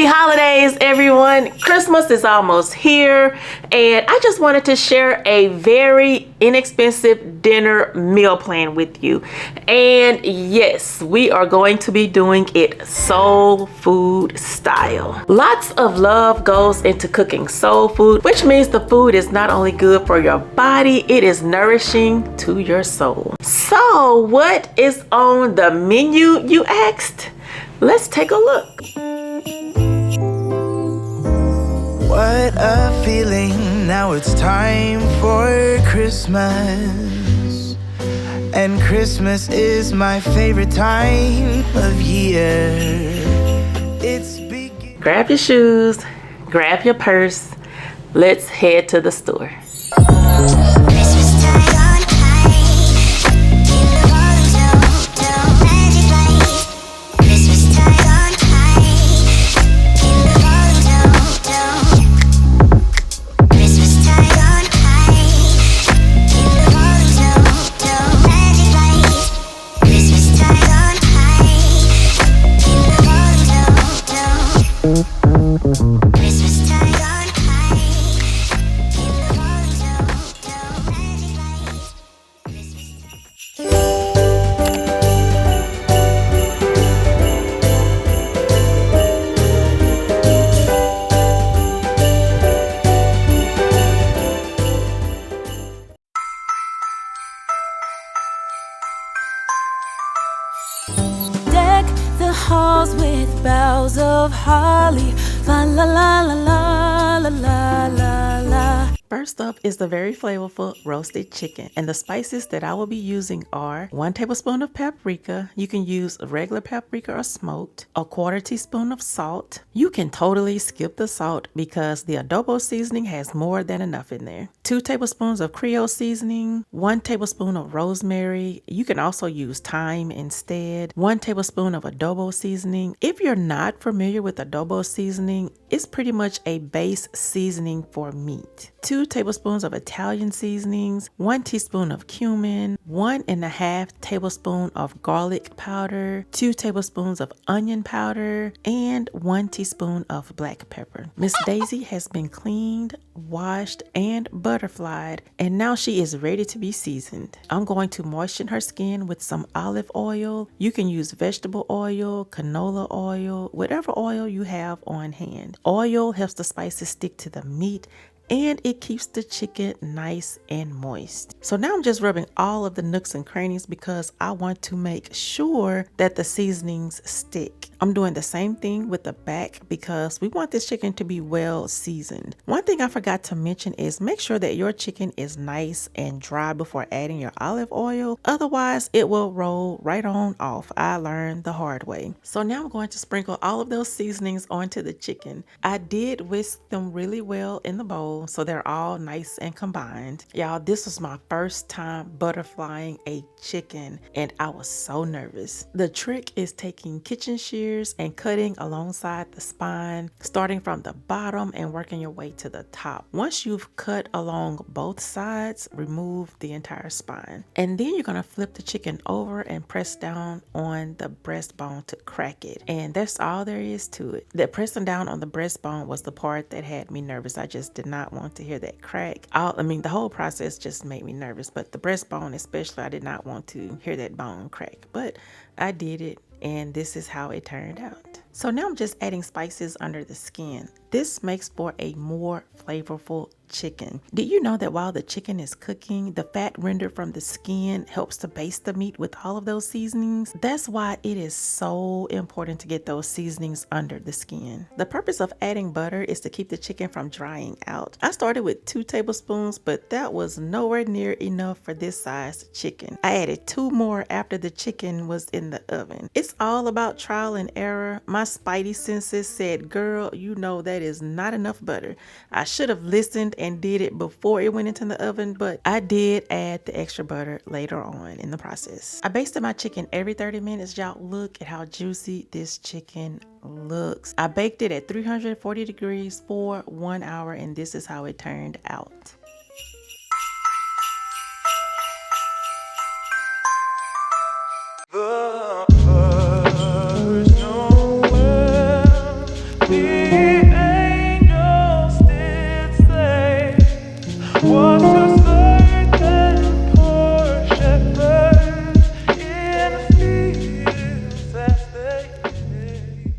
Happy holidays, everyone. Christmas is almost here, and I just wanted to share a very inexpensive dinner meal plan with you. And yes, we are going to be doing it soul food style. Lots of love goes into cooking soul food, which means the food is not only good for your body, it is nourishing to your soul. So what is on the menu, you asked? Let's take a look. What a feeling, now it's time for Christmas. And Christmas is my favorite time of year. Grab your shoes, grab your purse, let's head to the store. Deck the halls with boughs of holly. La la la la la la la la la. First up is the very flavorful roasted chicken, and the spices that I will be using are 1 tablespoon of paprika. You can use regular paprika or smoked. 1/4 teaspoon of salt. You can totally skip the salt because the adobo seasoning has more than enough in there. 2 tablespoons of Creole seasoning. 1 tablespoon of rosemary. You can also use thyme instead. 1 tablespoon of adobo seasoning. If you're not familiar with adobo seasoning, it's pretty much a base seasoning for meat. 2 tablespoons of Italian seasonings, 1 teaspoon of cumin, 1.5 tablespoon of garlic powder, 2 tablespoons of onion powder, and 1 teaspoon of black pepper. Miss Daisy has been cleaned, washed, and butterflied, and now she is ready to be seasoned. I'm going to moisten her skin with some olive oil. You can use vegetable oil, canola oil, whatever oil you have on hand. Oil helps the spices stick to the meat, and it keeps the chicken nice and moist. So now I'm just rubbing all of the nooks and crannies because I want to make sure that the seasonings stick. I'm doing the same thing with the back because we want this chicken to be well seasoned. One thing I forgot to mention is make sure that your chicken is nice and dry before adding your olive oil. Otherwise, it will roll right on off. I learned the hard way. So now I'm going to sprinkle all of those seasonings onto the chicken. I did whisk them really well in the bowl so they're all nice and combined. Y'all, this was my first time butterflying a chicken and I was so nervous. The trick is taking kitchen shears and cutting alongside the spine, starting from the bottom and working your way to the top. Once you've cut along both sides, remove the entire spine. And then you're gonna flip the chicken over and press down on the breastbone to crack it. And that's all there is to it. The pressing down on the breastbone was the part that had me nervous. I just did not want to hear that crack. The whole process just made me nervous, but the breastbone especially, I did not want to hear that bone crack. But I did it, and this is how it turned out. So now I'm just adding spices under the skin. This makes for a more flavorful chicken. Did you know that while the chicken is cooking, the fat rendered from the skin helps to baste the meat with all of those seasonings? That's why it is so important to get those seasonings under the skin. The purpose of adding butter is to keep the chicken from drying out. I started with 2 tablespoons, but that was nowhere near enough for this size chicken. I added 2 more after the chicken was in the oven. It's all about trial and error. My spidey senses said, girl, you know that is not enough butter. I should have listened and did it before it went into the oven, but I did add the extra butter later on in the process. I basted my chicken every 30 minutes. Y'all, look at how juicy this chicken looks. I baked it at 340 degrees for 1 hour, and this is how it turned out. The angels did say, what a certain poor shepherd in the fields as they lay.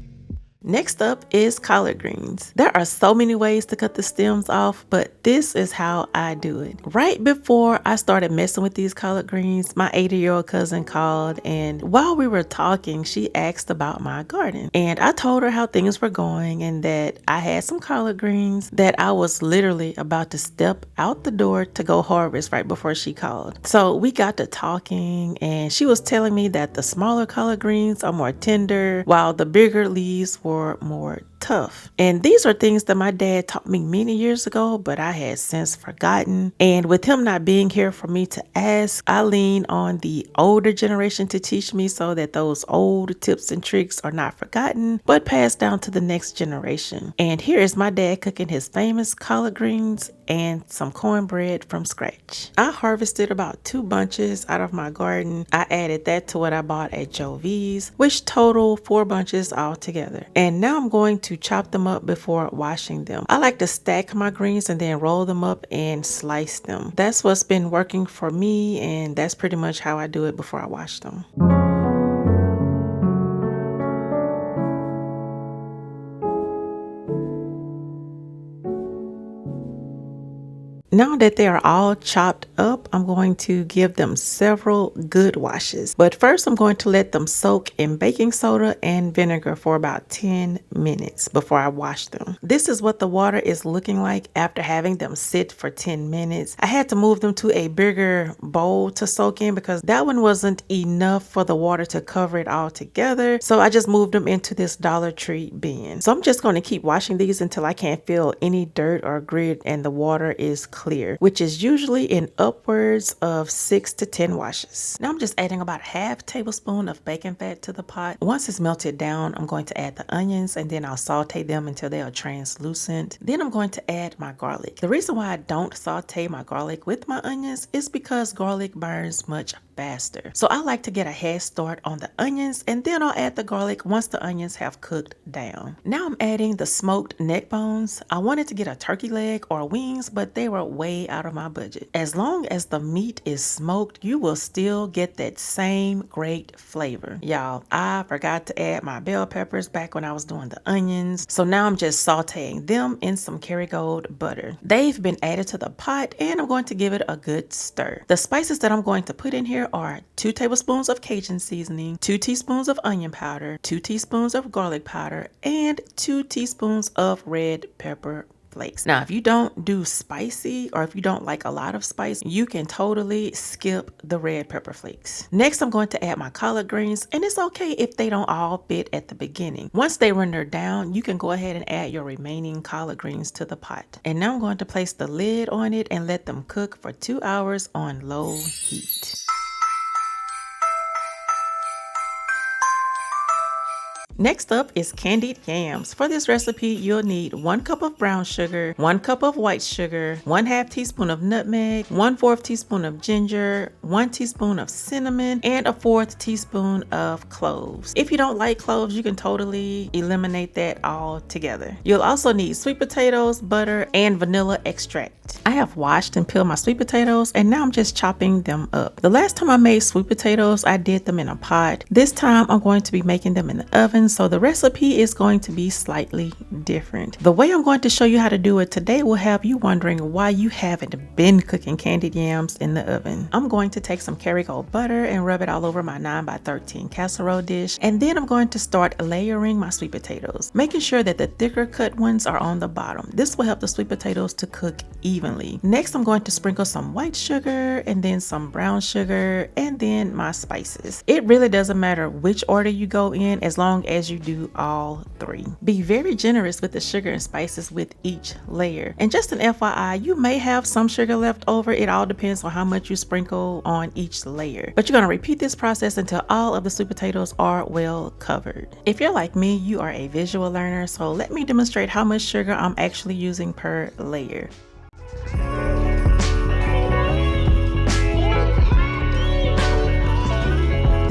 Next up is collard greens. There are so many ways to cut the stems off, but this is how I do it. Right before I started messing with these collard greens, my 80-year-old cousin called, and while we were talking, she asked about my garden. And I told her how things were going and that I had some collard greens that I was literally about to step out the door to go harvest right before she called. So we got to talking, and she was telling me that the smaller collard greens are more tender, while the bigger leaves were more tough. And these are things that my dad taught me many years ago, but I had since forgotten. And with him not being here for me to ask, I lean on the older generation to teach me so that those old tips and tricks are not forgotten, but passed down to the next generation. And here is my dad cooking his famous collard greens and some cornbread from scratch. I harvested about 2 bunches out of my garden. I added that to what I bought at Joe V's, which total 4 bunches altogether. And now I'm going to chop them up before washing them. I like to stack my greens and then roll them up and slice them. That's what's been working for me, and that's pretty much how I do it before I wash them. Now that they are all chopped up, I'm going to give them several good washes. But first, I'm going to let them soak in baking soda and vinegar for about 10 minutes before I wash them. This is what the water is looking like after having them sit for 10 minutes. I had to move them to a bigger bowl to soak in because that one wasn't enough for the water to cover it all together. So I just moved them into this Dollar Tree bin. So I'm just going to keep washing these until I can't feel any dirt or grit and the water is clear, which is usually in upwards of 6 to 10 washes. Now I'm just adding about ½ tablespoon of bacon fat to the pot. Once it's melted down, I'm going to add the onions and then I'll saute them until they are translucent. Then I'm going to add my garlic. The reason why I don't saute my garlic with my onions is because garlic burns much faster. So I like to get a head start on the onions and then I'll add the garlic once the onions have cooked down. Now I'm adding the smoked neck bones. I wanted to get a turkey leg or wings, but they were way out of my budget. As long as the meat is smoked, you will still get that same great flavor. Y'all, I forgot to add my bell peppers back when I was doing the onions. So now I'm just sauteing them in some Kerrygold butter. They've been added to the pot and I'm going to give it a good stir. The spices that I'm going to put in here are 2 tablespoons of Cajun seasoning, 2 teaspoons of onion powder, 2 teaspoons of garlic powder, and 2 teaspoons of red pepper flakes. Now, if you don't do spicy or if you don't like a lot of spice, you can totally skip the red pepper flakes. Next, I'm going to add my collard greens, and it's okay if they don't all fit at the beginning. Once they render down, you can go ahead and add your remaining collard greens to the pot. And now I'm going to place the lid on it and let them cook for 2 hours on low heat. Next up is candied yams. For this recipe, you'll need 1 cup of brown sugar, 1 cup of white sugar, 1/2 teaspoon of nutmeg, 1/4 teaspoon of ginger, 1 teaspoon of cinnamon, and 1/4 teaspoon of cloves. If you don't like cloves, you can totally eliminate that all together. You'll also need sweet potatoes, butter, and vanilla extract. I have washed and peeled my sweet potatoes, and now I'm just chopping them up. The last time I made sweet potatoes, I did them in a pot. This time, I'm going to be making them in the oven, so the recipe is going to be slightly different. The way I'm going to show you how to do it today will have you wondering why you haven't been cooking candied yams in the oven. I'm going to take some Kerrygold butter and rub it all over my 9x13 casserole dish, and then I'm going to start layering my sweet potatoes, making sure that the thicker cut ones are on the bottom. This will help the sweet potatoes to cook evenly. Next, I'm going to sprinkle some white sugar and then some brown sugar and then my spices. It really doesn't matter which order you go in as long as you do all 3. Be very generous with the sugar and spices with each layer. And just an FYI, you may have some sugar left over. It all depends on how much you sprinkle on each layer. But you're going to repeat this process until all of the sweet potatoes are well covered. If you're like me, you are a visual learner, so let me demonstrate how much sugar I'm actually using per layer.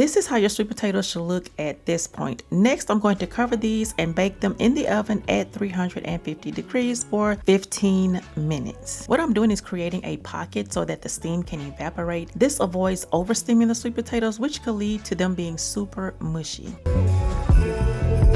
this is how your sweet potatoes should look at this point. Next, I'm going to cover these and bake them in the oven at 350 degrees for 15 minutes. What I'm doing is creating a pocket so that the steam can evaporate. This avoids oversteaming the sweet potatoes, which could lead to them being super mushy.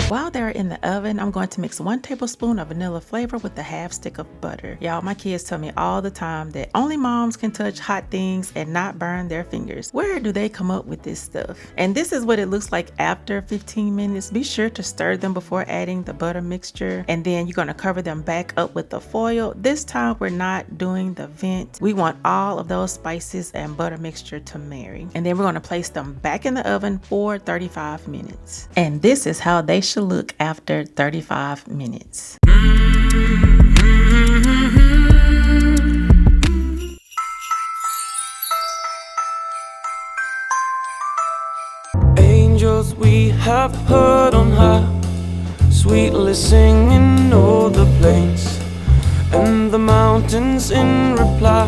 While they're in the oven, I'm going to mix 1 tablespoon of vanilla flavor with a half stick of butter. Y'all, my kids tell me all the time that only moms can touch hot things and not burn their fingers. Where do they come up with this stuff? And this is what it looks like after 15 minutes. Be sure to stir them before adding the butter mixture, and then you're going to cover them back up with the foil. This time we're not doing the vent. We want all of those spices and butter mixture to marry. And then we're going to place them back in the oven for 35 minutes. And this is how they should look after 35 minutes. Angels we have heard on high, sweetly singing o'er the plains, and the mountains in reply,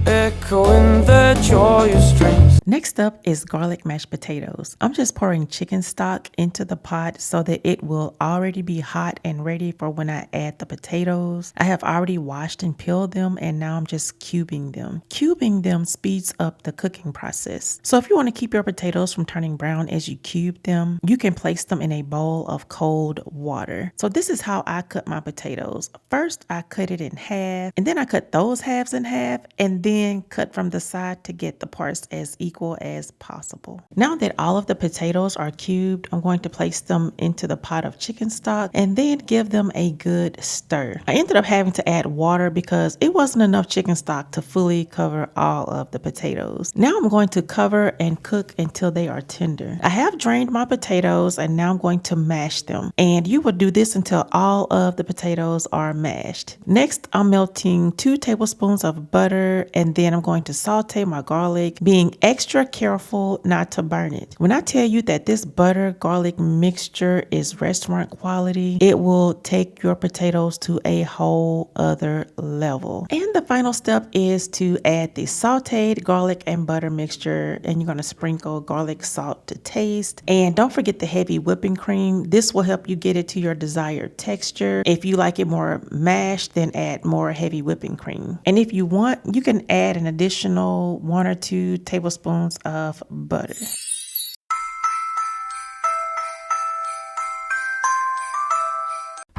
echoing their joyous strains. Next up is garlic mashed potatoes. I'm just pouring chicken stock into the pot so that it will already be hot and ready for when I add the potatoes. I have already washed and peeled them, and now I'm just cubing them. Cubing them speeds up the cooking process. So if you want to keep your potatoes from turning brown as you cube them, you can place them in a bowl of cold water. So this is how I cut my potatoes. First, I cut it in half, and then I cut those halves in half, and then cut from the side to get the parts as equal as possible. Now that all of the potatoes are cubed, I'm going to place them into the pot of chicken stock and then give them a good stir. I ended up having to add water because it wasn't enough chicken stock to fully cover all of the potatoes. Now I'm going to cover and cook until they are tender. I have drained my potatoes and now I'm going to mash them. And you will do this until all of the potatoes are mashed. Next, I'm melting 2 tablespoons of butter, and then I'm going to saute my garlic, being extra careful not to burn it. When I tell you that this butter garlic mixture is restaurant quality, it will take your potatoes to a whole other level. And the final step is to add the sauteed garlic and butter mixture, and you're going to sprinkle garlic salt to taste. And don't forget the heavy whipping cream. This will help you get it to your desired texture. If you like it more mashed, then add more heavy whipping cream. And if you want, you can add an additional 1 or 2 tablespoons of butter.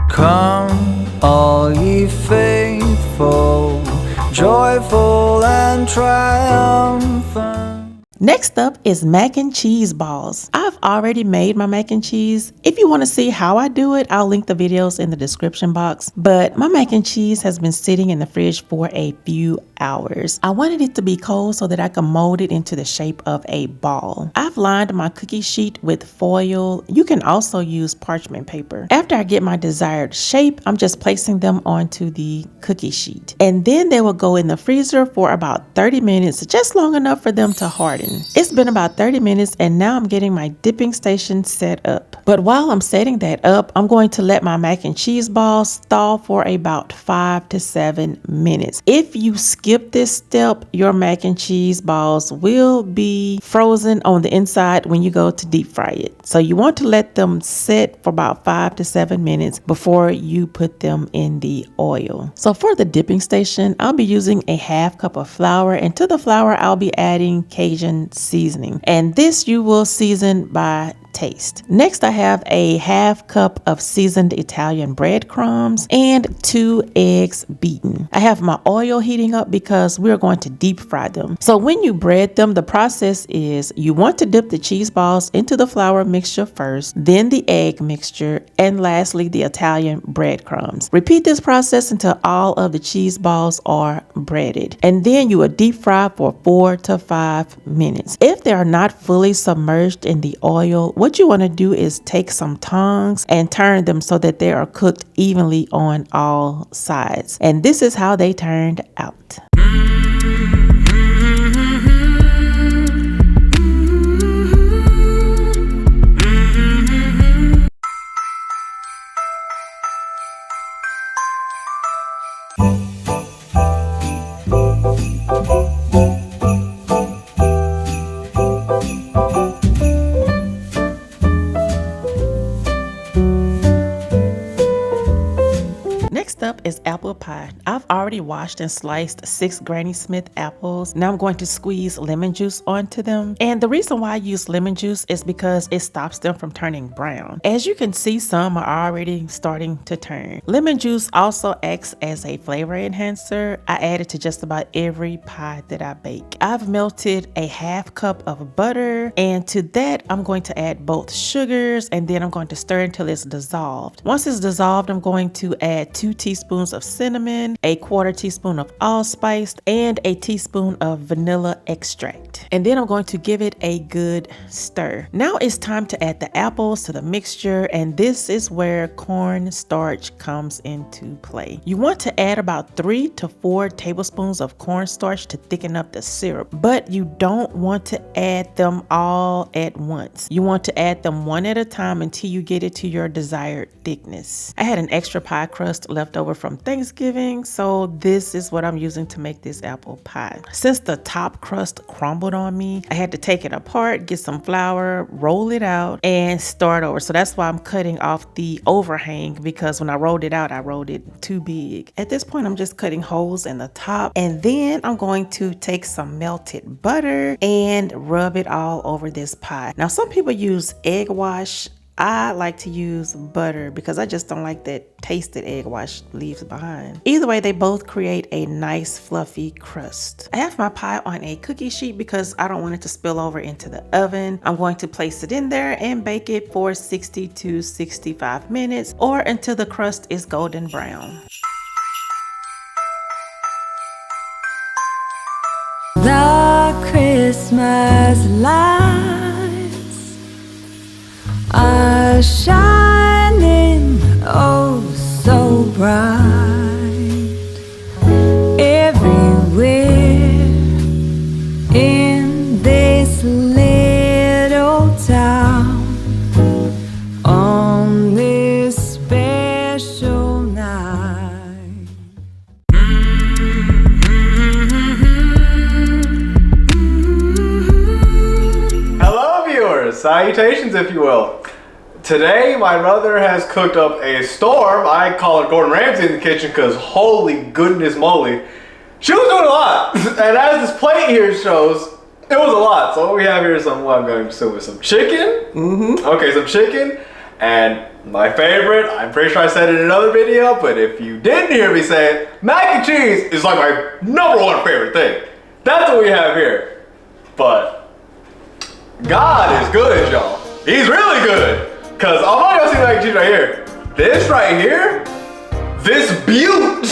Come, all ye faithful, joyful and triumphant. Next up is mac and cheese balls. I've already made my mac and cheese. If you want to see how I do it, I'll link the videos in the description box. But my mac and cheese has been sitting in the fridge for a few hours. I wanted it to be cold so that I could mold it into the shape of a ball. I've lined my cookie sheet with foil. You can also use parchment paper. After I get my desired shape, I'm just placing them onto the cookie sheet. And then they will go in the freezer for about 30 minutes, just long enough for them to harden. It's been about 30 minutes and now I'm getting my dipping station set up. But while I'm setting that up, I'm going to let my mac and cheese balls thaw for about 5 to 7 minutes. If you skip this step, your mac and cheese balls will be frozen on the inside when you go to deep fry it. So you want to let them set for about 5 to 7 minutes before you put them in the oil. So for the dipping station, I'll be using a half cup of flour, and to the flour I'll be adding Cajun seasoning, and this you will season by taste. Next, I have a half cup of seasoned Italian breadcrumbs and 2 eggs beaten. I have my oil heating up because we're going to deep fry them. So when you bread them, the process is you want to dip the cheese balls into the flour mixture first, then the egg mixture, and lastly the Italian breadcrumbs. Repeat this process until all of the cheese balls are breaded, and then you will deep fry for 4 to 5 minutes. If they are not fully submerged in the oil, what you want to do is take some tongs and turn them so that they are cooked evenly on all sides. And this is how they turned out. Next up is apple pie. I've already washed and sliced 6 Granny Smith apples. Now I'm going to squeeze lemon juice onto them. And the reason why I use lemon juice is because it stops them from turning brown. As you can see, some are already starting to turn. Lemon juice also acts as a flavor enhancer. I add it to just about every pie that I bake. I've melted a half cup of butter, and to that I'm going to add both sugars, and then I'm going to stir until it's dissolved. Once it's dissolved, I'm going to add 2 teaspoons of cinnamon, a 1/4 teaspoon of allspice, and a teaspoon of vanilla extract. And then I'm going to give it a good stir. Now it's time to add the apples to the mixture, and this is where cornstarch comes into play. You want to add about 3 to 4 tablespoons of cornstarch to thicken up the syrup, but you don't want to add them all at once. You want to add them one at a time until you get it to your desired thickness. I had an extra pie crust left over from Thanksgiving, so this is what I'm using to make this apple pie. Since the top crust crumbled on me, I had to take it apart, get some flour, roll it out, and start over. So that's why I'm cutting off the overhang, because when I rolled it out, I rolled it too big. At this point, I'm just cutting holes in the top, and then I'm going to take some melted butter and rub it all over this pie. Now, some people use egg wash. I like to use butter because I just don't like that taste that egg wash leaves behind. Either way, they both create a nice fluffy crust. I have my pie on a cookie sheet because I don't want it to spill over into the oven. I'm going to place it in there and bake it for 60 to 65 minutes or until the crust is golden brown. The Christmas lights are shining oh so bright everywhere in this little town on this special night. Hello viewers, salutations if you will. Today my mother has cooked up a storm. I call it Gordon Ramsay in the kitchen because holy goodness moly. She was doing a lot. And as this plate here shows, it was a lot. So what we have here is I'm going to assume is some chicken. Okay, some chicken. And my favorite, I'm pretty sure I said it in another video, but if you didn't hear me say it, mac and cheese is like my #1 favorite thing. That's what we have here. But God is good, y'all. He's really good. Cause I'm not gonna see mac and cheese right here. This right here, this beaut,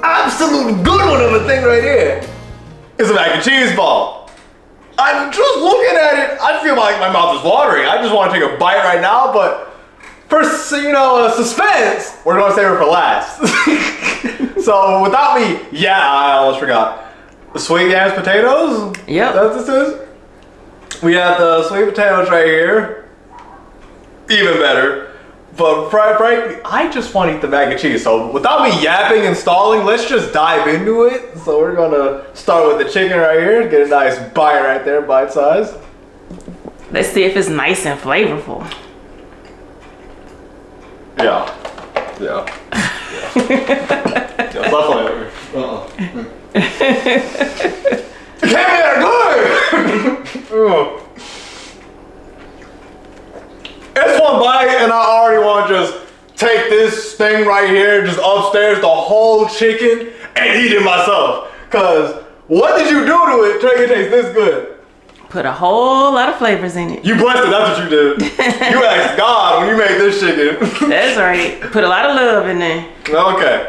absolute good one of a thing right here, is a mac and cheese ball. I'm just looking at it, I feel like my mouth is watering. I just want to take a bite right now, but for suspense, we're gonna save it for last. So without me, I almost forgot. The sweet yams potatoes. Yep. That's what this is. We have the sweet potatoes right here. Even better. But frankly, I just want to eat the mac and cheese. So without me yapping and stalling, let's just dive into it. So we're gonna start with the chicken right here. Get a nice bite right there, bite size. Let's see if it's nice and flavorful. Yeah. Definitely. It can't be that good! It's one bite and I already want to just take this thing right here, just upstairs, the whole chicken, and eat it myself. Cause what did you do to it to make it taste this good? Put a whole lot of flavors in it. You blessed it, that's what you did. You asked God when you made this chicken. That's right. Put a lot of love in there. Okay.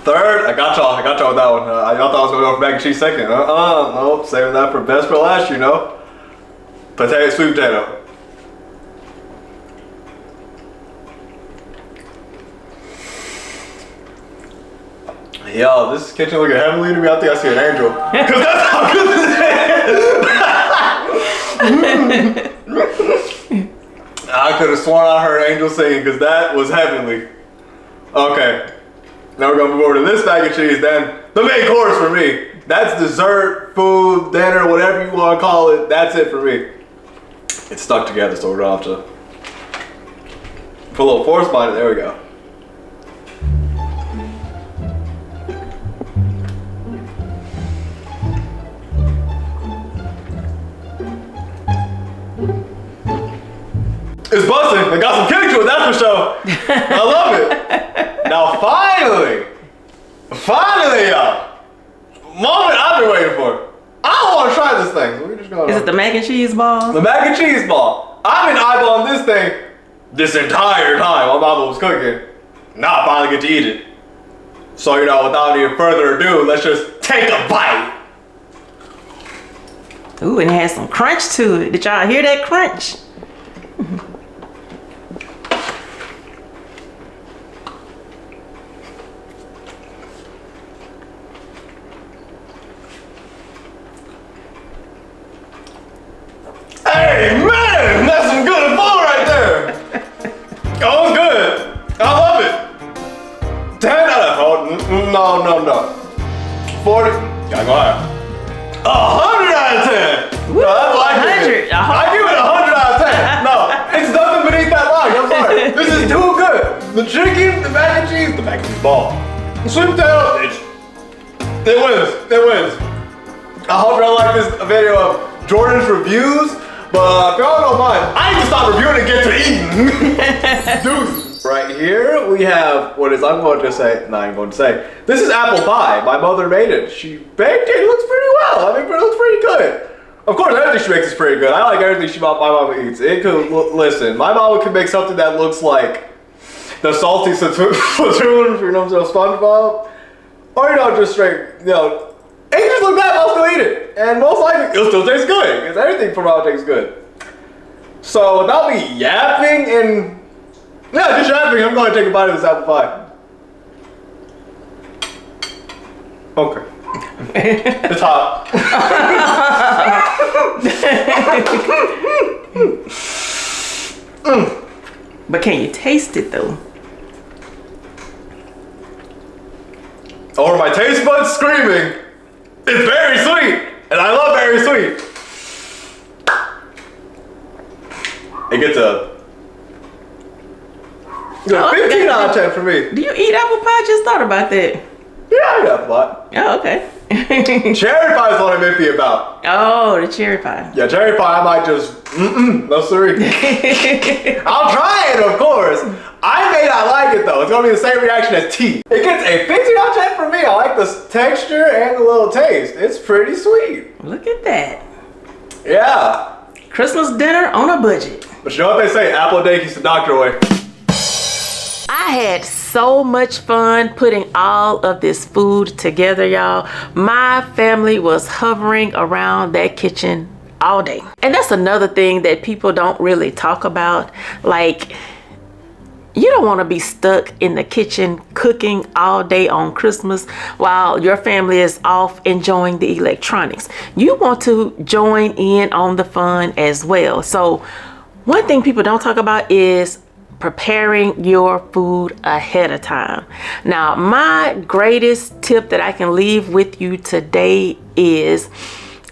Third, I got y'all with that one. Y'all thought I was gonna go for mac and cheese second. Nope, saving that for best for last, you know. Sweet potato. Yo, this kitchen looking heavenly to me. I think I see an angel. Cause that's how good this is. I could have sworn I heard angels singing because that was heavenly. Okay. Now we're gonna move over to this mac and cheese, then the main course for me. That's dessert, food, dinner, whatever you want to call it. That's it for me. It's stuck together, so we're gonna have to put a little force behind it. There we go. It's busting. They got some kick to it, that's for sure. I love it. Now finally, y'all. Moment I've been waiting for. I want to try this thing. So we just go. Is it the mac and cheese ball? The mac and cheese ball. I've been eyeballing this thing this entire time while Mama was cooking. Now I finally get to eat it. So, you know, without any further ado, let's just take a bite. Ooh, and it has some crunch to it. Did y'all hear that crunch? Hey, man, that's some good food right there. Oh, it's good. I love it. 10 out of, no. 40, gotta go higher. 100 out of 10. Woo, No, that's what I give it. 100. I give it 100 out of 10. No, it's nothing beneath that line. I'm sorry. This is too good. The chicken, the mac and cheese ball. The sweet potato, it wins. I hope y'all like this video of Jordan's reviews. But if y'all don't mind, I need to stop reviewing and get to eating. Dude. Right here we have what is I'm going to say. This is apple pie. My mother made it. She baked it. It looks pretty well. I think it looks pretty good. Of course, everything she makes is pretty good. I like everything my mama eats. It could listen. My mama can make something that looks like the salty platoon, you know, SpongeBob, or you know, just straight, you know. It can just look bad, I'll still eat it. And most likely, it'll still taste good. Because everything from Mama tastes good. So, without me yapping and... Yeah, just yapping, I'm going to take a bite of this apple pie. Okay. It's hot. But can you taste it though? Or my taste buds screaming. It's very sweet, and I love very sweet. It gets a 15 out of 10 for me. Do you eat apple pie? Just thought about that. Yeah, I eat apple pie. Oh, okay. Cherry pie is what I'm iffy about. Oh, the cherry pie. Yeah, cherry pie, I might just, no sorry. I'll try it, of course. I may not like it though. It's gonna be the same reaction as tea. It gets a 15 out of 10 for me. I like the texture and the little taste. It's pretty sweet. Look at that. Yeah. Christmas dinner on a budget. But you know what they say, apple a day keeps the doctor away. I had so much fun putting all of this food together, y'all. My family was hovering around that kitchen all day. And that's another thing that people don't really talk about. Like, you don't want to be stuck in the kitchen cooking all day on Christmas while your family is off enjoying the electronics. You want to join in on the fun as well. So one thing people don't talk about is preparing your food ahead of time. Now, my greatest tip that I can leave with you today is,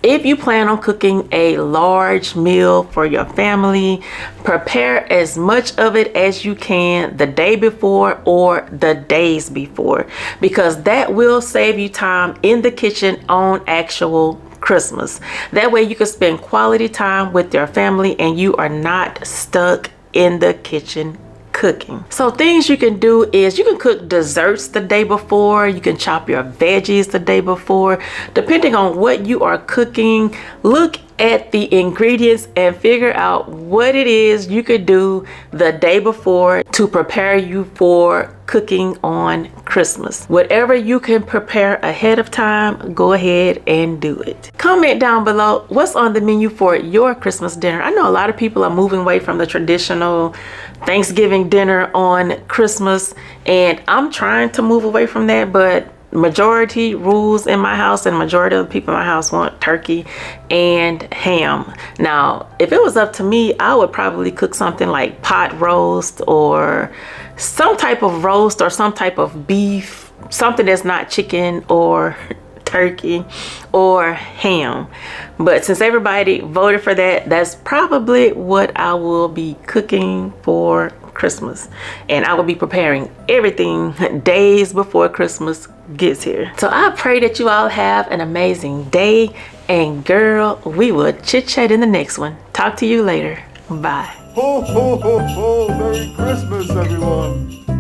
if you plan on cooking a large meal for your family, prepare as much of it as you can the day before or the days before, because that will save you time in the kitchen on actual Christmas. That way you can spend quality time with your family and you are not stuck in the kitchen cooking. So things you can do is you can cook desserts the day before. You can chop your veggies the day before. Depending on what you are cooking, look at the ingredients and figure out what it is you could do the day before to prepare you for cooking on Christmas. Whatever you can prepare ahead of time, go ahead and do it. Comment down below what's on the menu for your Christmas dinner. I know a lot of people are moving away from the traditional Thanksgiving dinner on Christmas, and I'm trying to move away from that, but majority rules in my house and majority of the people in my house want turkey and ham. Now, if it was up to me, I would probably cook something like pot roast or some type of roast or some type of beef, something that's not chicken or turkey or ham. But since everybody voted for that, that's probably what I will be cooking for Christmas, and I will be preparing everything days before Christmas gets here. So I pray that you all have an amazing day, and girl, we will chit chat in the next one. Talk to you later. Bye. Ho, ho, ho, ho! Merry Christmas, everyone!